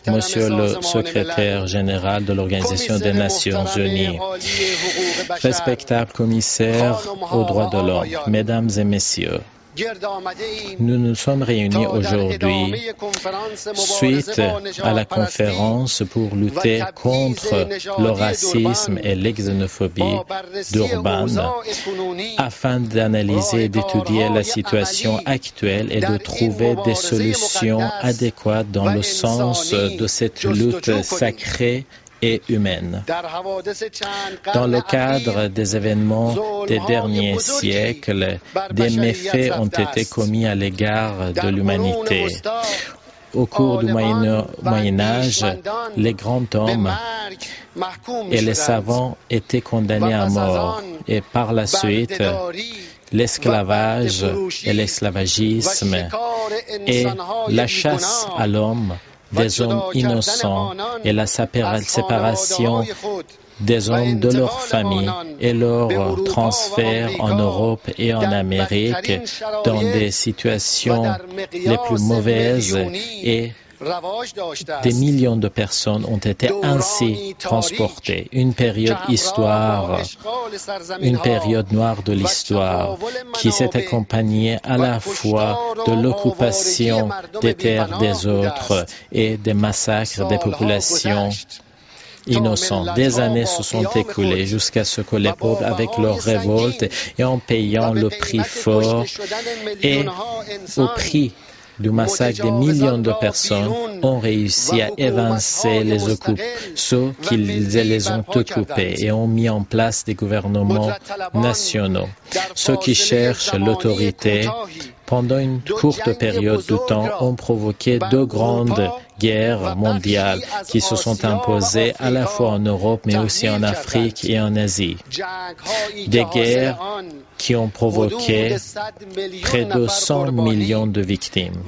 Monsieur le secrétaire général de l'Organisation des Nations Unies, respectable commissaire aux droits de l'homme, mesdames et messieurs, nous nous sommes réunis aujourd'hui suite à la conférence pour lutter contre le racisme et l'exxénophobie d'Urban afin d'analyser et d'étudier la situation actuelle et de trouver des solutions adéquates dans le sens de cette lutte sacrée et humaine. Dans le cadre des événements des derniers siècles, des méfaits ont été commis à l'égard de l'humanité. Au cours du Moyen Âge, les grands hommes et les savants étaient condamnés à mort et par la suite, l'esclavage et l'esclavagisme et la chasse à l'homme des hommes innocents et la séparation des hommes de leur famille et leur transfert en Europe et en Amérique dans des situations les plus mauvaises et des millions de personnes ont été ainsi transportées. Une période noire de l'histoire qui s'est accompagnée à la fois de l'occupation des terres des autres et des massacres des populations innocents. Des années se sont écoulées jusqu'à ce que les peuples, avec leur révolte et en payant le prix fort et au prix du massacre des millions de personnes, ont réussi à évincer ceux qui les ont occupés et ont mis en place des gouvernements nationaux. Ceux qui cherchent l'autorité, pendant une courte période de temps, ont provoqué deux grandes guerres mondiales qui se sont imposées à la fois en Europe mais aussi en Afrique et en Asie. Des guerres qui ont provoqué près de 100 millions de victimes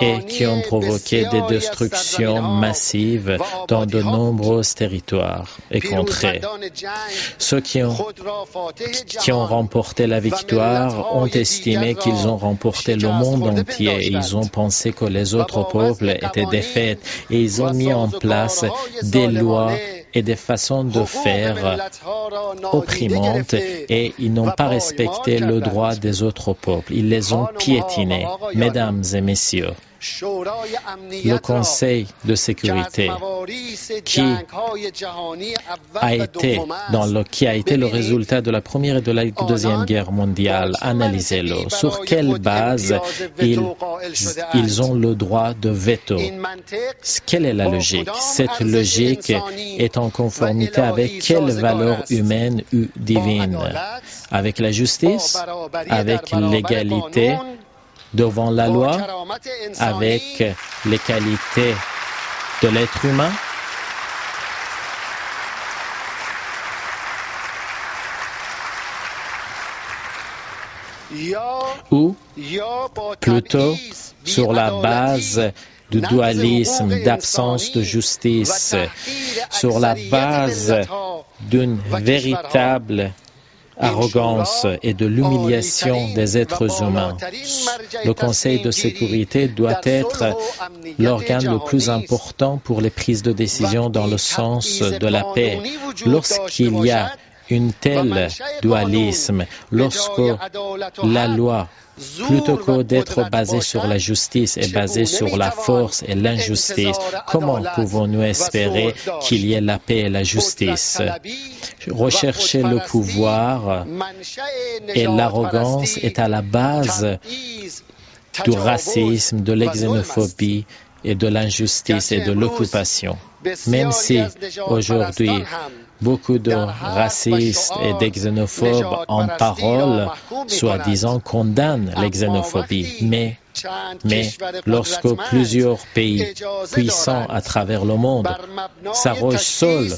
et qui ont provoqué des destructions massives dans de nombreux territoires et contrées. Ceux qui ont remporté la victoire ont estimé qu'ils ont remporté le monde entier et ils ont pensé que les autres peuples étaient défaits et ils ont mis en place des lois et des façons de faire opprimantes et ils n'ont pas respecté le droit des autres peuples. Ils les ont piétinés. Mesdames et messieurs, le Conseil de sécurité qui a été le résultat de la Première et de la Deuxième Guerre mondiale, analysez-le. Sur quelle base ils ont le droit de veto? Quelle est la logique? Cette logique est en conformité avec quelle valeur humaine ou divine? Avec la justice? Avec l'égalité devant la loi, avec les qualités de l'être humain? Ou plutôt sur la base du dualisme, d'absence de justice, sur la base d'une véritable arrogance et de l'humiliation des êtres humains. Le Conseil de sécurité doit être l'organe le plus important pour les prises de décision dans le sens de la paix. Lorsqu'il y a une telle dualisme, lorsque la loi, plutôt que d'être basée sur la justice, est basée sur la force et l'injustice, comment pouvons-nous espérer qu'il y ait la paix et la justice? Rechercher le pouvoir et l'arrogance est à la base du racisme, de l'exxénophobie et de l'injustice et de l'occupation. Même si aujourd'hui beaucoup de racistes et d'exxénophobes en parole, soi-disant, condamnent l'exxénophobie, mais lorsque plusieurs pays puissants à travers le monde s'arrogent seuls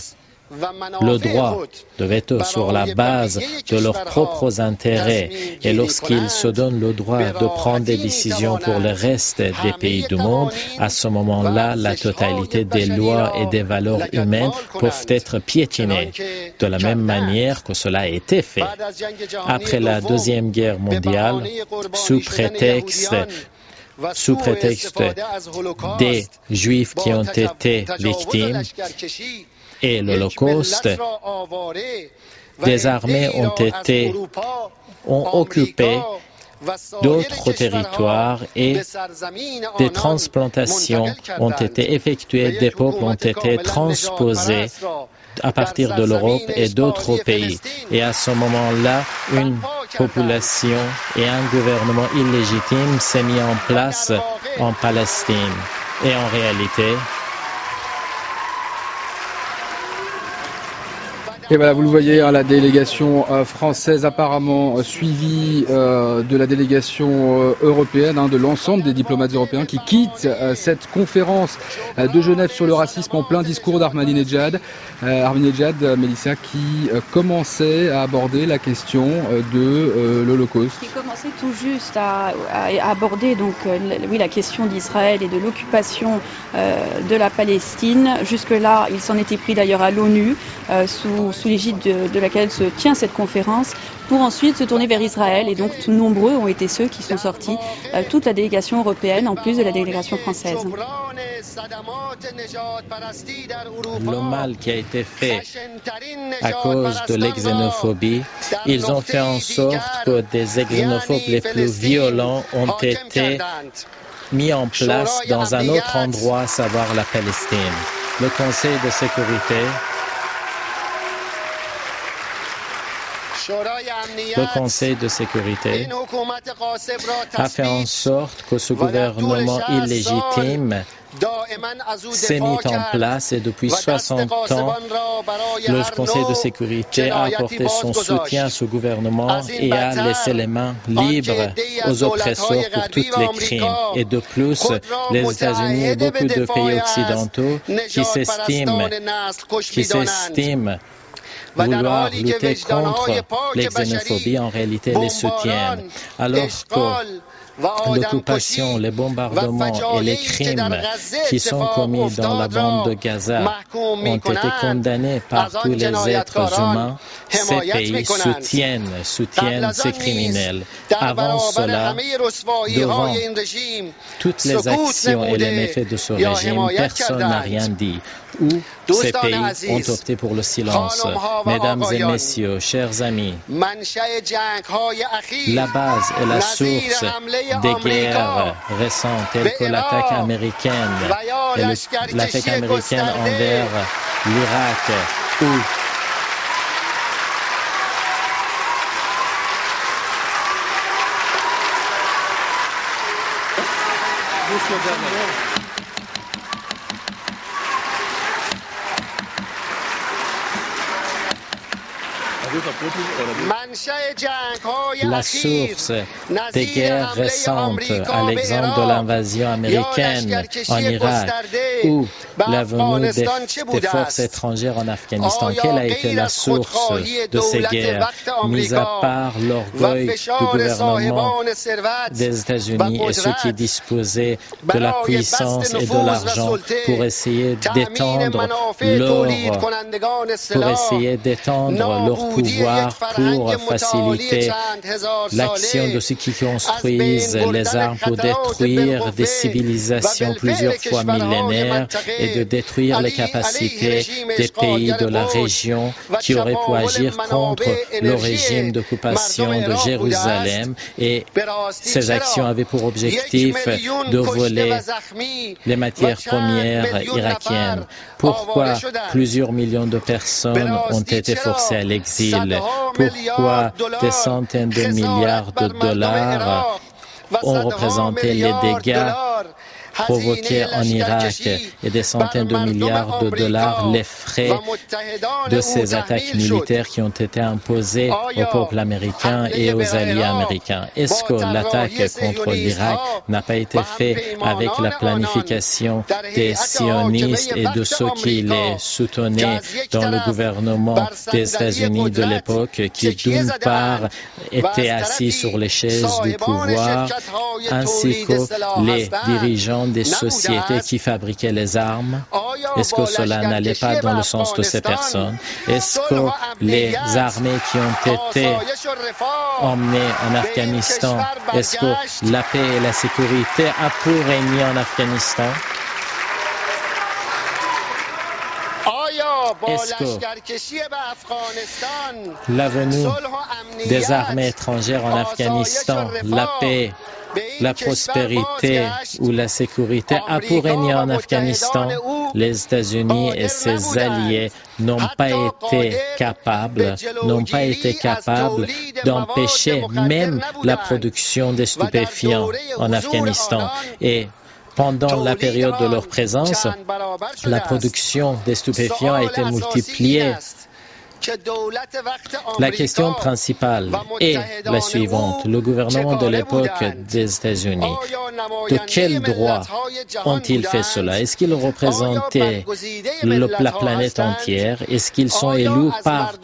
le droit de veto sur la base de leurs propres intérêts et lorsqu'ils se donnent le droit de prendre des décisions pour le reste des pays du monde, à ce moment-là, la totalité des lois et des valeurs humaines peuvent être piétinées, de la même manière que cela a été fait. Après la Deuxième Guerre mondiale, sous prétexte sous prétexte des Juifs qui ont été victimes et l'Holocauste, des armées ont occupé d'autres territoires et des transplantations ont été effectuées, des peuples ont été transposés à partir de l'Europe et d'autres pays. Et à ce moment-là, une population et un gouvernement illégitime s'est mis en place en Palestine. Et en réalité, et voilà, vous le voyez, la délégation française apparemment suivie de la délégation européenne, de l'ensemble des diplomates européens qui quittent cette conférence de Genève sur le racisme en plein discours d'Ahmadinejad. Ahmadinejad, Mélissa, qui commençait à aborder la question de l'Holocauste. Qui commençait tout juste à aborder donc, la question d'Israël et de l'occupation de la Palestine. Jusque-là, il s'en était pris d'ailleurs à l'ONU sous l'égide de laquelle se tient cette conférence, pour ensuite se tourner vers Israël. Et donc, tout nombreux ont été ceux qui sont sortis, toute la délégation européenne, en plus de la délégation française. Le mal qui a été fait à cause de l'exxénophobie, ils ont fait en sorte que des xénophobes les plus violents ont été mis en place dans un autre endroit, à savoir la Palestine. Le Conseil de sécurité a fait en sorte que ce gouvernement illégitime s'est mis en place et depuis 60 ans, le Conseil de sécurité a apporté son soutien à ce gouvernement et a laissé les mains libres aux oppresseurs pour tous les crimes. Et de plus, les États-Unis et beaucoup de pays occidentaux qui s'estiment vouloir lutter contre l'exxénophobie, en réalité les soutiennent. Alors que l'occupation, les bombardements et les crimes qui sont commis dans la bande de Gaza ont été condamnés par tous les êtres humains, ces pays soutiennent ces criminels. Avant cela, devant toutes les actions et les méfaits de ce régime, personne n'a rien dit. Ou ces pays ont opté pour le silence. Mesdames et messieurs, chers amis, la base et la source des guerres récentes, telles que l'attaque américaine et l'attaque américaine envers l'Irak, ou la source des guerres récentes, à l'exemple de l'invasion américaine en Irak ou la venue des forces étrangères en Afghanistan. Quelle a été la source de ces guerres, mis à part l'orgueil du gouvernement des États-Unis et ceux qui disposaient de la puissance et de l'argent pour essayer d'étendre leur pouvoir, pour faciliter l'action de ceux qui construisent les armes pour détruire des civilisations plusieurs fois millénaires et de détruire les capacités des pays de la région qui auraient pu agir contre le régime d'occupation de Jérusalem. Et ces actions avaient pour objectif de voler les matières premières irakiennes. Pourquoi plusieurs millions de personnes ont été forcées à l'exil? Pourquoi des centaines de milliards de dollars ont représenté les dégâts provoqués en Irak et des centaines de milliards de dollars les frais de ces attaques militaires qui ont été imposées au peuple américain et aux alliés américains. Est-ce que l'attaque contre l'Irak n'a pas été faite avec la planification des sionistes et de ceux qui les soutenaient dans le gouvernement des États-Unis de l'époque, qui d'une part étaient assis sur les chaises du pouvoir, ainsi que les dirigeants des sociétés qui fabriquaient les armes? Est-ce que cela n'allait pas dans le sens de ces personnes? Est-ce que les armées qui ont été emmenées en Afghanistan, est-ce que la paix et la sécurité a pu régner en Afghanistan? Est-ce que la venue des armées étrangères en Afghanistan, la paix, la prospérité ou la sécurité a pu régner en Afghanistan? Les États-Unis et ses alliés n'ont pas été capables d'empêcher même la production des stupéfiants en Afghanistan. Et pendant la période de leur présence, la production des stupéfiants a été multipliée. La question principale est la suivante. Le gouvernement de l'époque des États-Unis, de quel droit ont-ils fait cela? Est-ce qu'ils représentaient la planète entière? Est-ce qu'ils sont élus par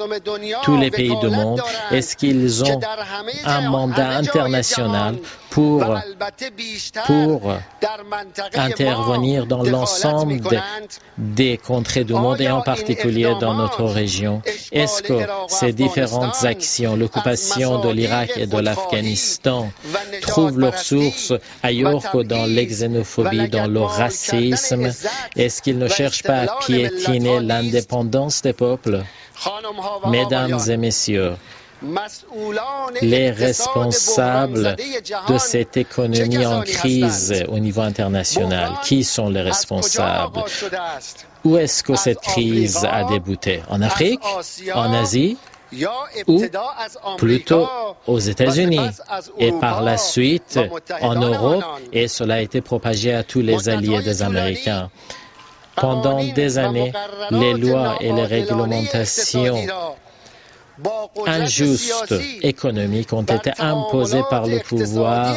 tous les pays du monde? Est-ce qu'ils ont un mandat international pour intervenir dans l'ensemble des contrées du monde et en particulier dans notre région? Est-ce que ces différentes actions, l'occupation de l'Irak et de l'Afghanistan, trouvent leur source ailleurs que dans l'exénophobie, dans le racisme? Est-ce qu'ils ne cherchent pas à piétiner l'indépendance des peuples? Mesdames et messieurs, les responsables de cette économie en crise au niveau international, qui sont les responsables? Où est-ce que cette crise a débuté? En Afrique? En Asie? Ou plutôt aux États-Unis et par la suite en Europe, et cela a été propagé à tous les alliés des Américains. Pendant des années, les lois et les réglementations injustes économiques ont été imposées par le pouvoir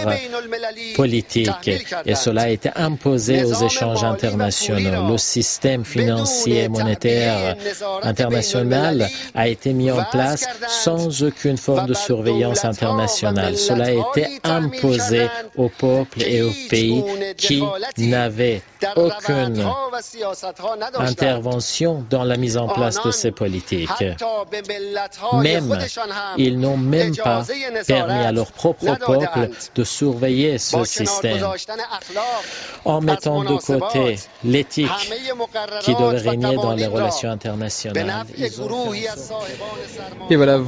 politique et cela a été imposé aux échanges internationaux. Le système financier et monétaire international a été mis en place sans aucune forme de surveillance internationale. Cela a été imposé aux peuples et aux pays qui n'avaient aucune intervention dans la mise en place de ces politiques. Même, ils n'ont même pas permis à leur propre peuple de surveiller ce système. En mettant de côté l'éthique qui devait régner dans les relations internationales, ils ont fait en sorte... Et voilà.